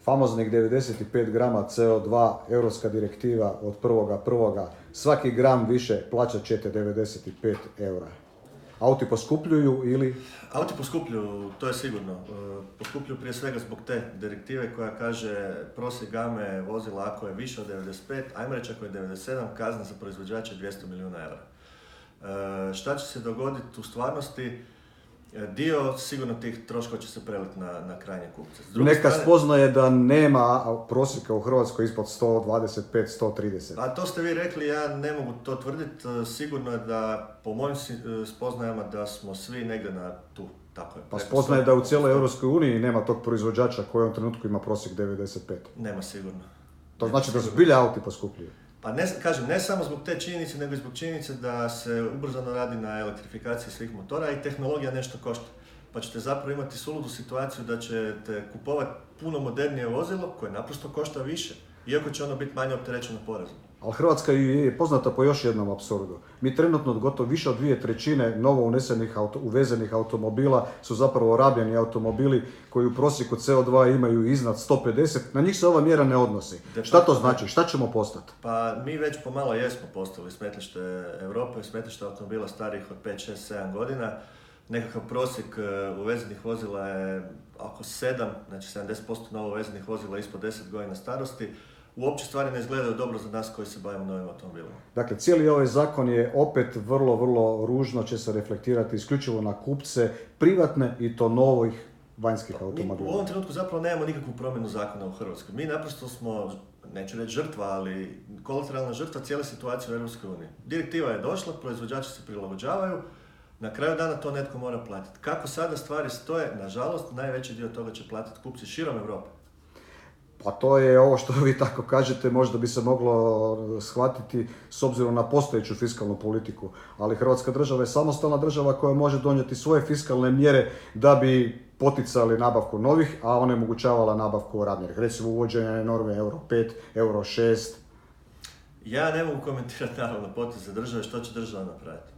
famoznih 95 grama CO2, europska direktiva od 1.1. Svaki gram više plaćat ćete 95 eura. Auti poskupljuju ili? Auti poskupljuju, to je sigurno. Poskupljuju prije svega zbog te direktive koja kaže prosjek game vozila ako je više od 95, ajmo reći ako je 97, kazna za proizvođača 200 milijuna eura. Šta će se dogoditi u stvarnosti? Dio sigurno tih troškova će se preliti na krajnje kupce. Neka spoznaje da nema prosjeka u Hrvatskoj ispod 125, 130. A to ste vi rekli, ja ne mogu to tvrditi. Sigurno je da, po mojim spoznajama, da smo svi negdje na tu. Tako je. Pa spoznaje da u cijeloj Europskoj uniji nema tog proizvođača koji u ovom trenutku ima prosjek 95. Nema sigurno. To znači da zbilja auti poskupljuju. Pa ne samo zbog te činjenice, nego i zbog činjenice da se ubrzano radi na elektrifikaciji svih motora i tehnologija nešto košta. Pa ćete zapravo imati suludu situaciju da ćete kupovati puno modernije vozilo koje naprosto košta više, iako će ono biti manje opterećeno porezom. Ali Hrvatska je poznata po još jednom apsurdu. Mi trenutno gotovo više od 2/3 novo uvezenih automobila su zapravo rabljeni automobili koji u prosjeku CO2 imaju iznad 150. Na njih se ova mjera ne odnosi. Šta to znači? Šta ćemo postati? Pa mi već pomalo jesmo postali smetlište Europe, smetlište automobila starijih od 5, 6, 7 godina. Nekakav prosjek uvezenih vozila je oko 7, znači 70% novo uvezenih vozila ispod 10 godina starosti. Uopće stvari ne izgledaju dobro za nas koji se bavimo novim automobilima. Dakle, cijeli ovaj zakon je opet vrlo, vrlo ružno će se reflektirati isključivo na kupce privatne i to novih vanjskih automobila. Mi u ovom trenutku zapravo nemamo nikakvu promjenu zakona u Hrvatskoj. Mi naprosto smo, neću reći žrtva, ali kolateralna žrtva cijele situacije u Europskoj uniji. Direktiva je došla, proizvođači se prilagođavaju, na kraju dana to netko mora platiti. Kako sada stvari stoje, nažalost, najveći dio toga će platiti kupci širom Europe. Pa to je ovo što vi tako kažete, možda bi se moglo shvatiti s obzirom na postojeću fiskalnu politiku, ali Hrvatska država je samostalna država koja može donijeti svoje fiskalne mjere da bi poticali nabavku novih, a onemogućavala nabavku radnih. Recimo uvođenje norme Euro 5, Euro 6. Ja ne mogu komentirati naravno poteze države, što će država napraviti.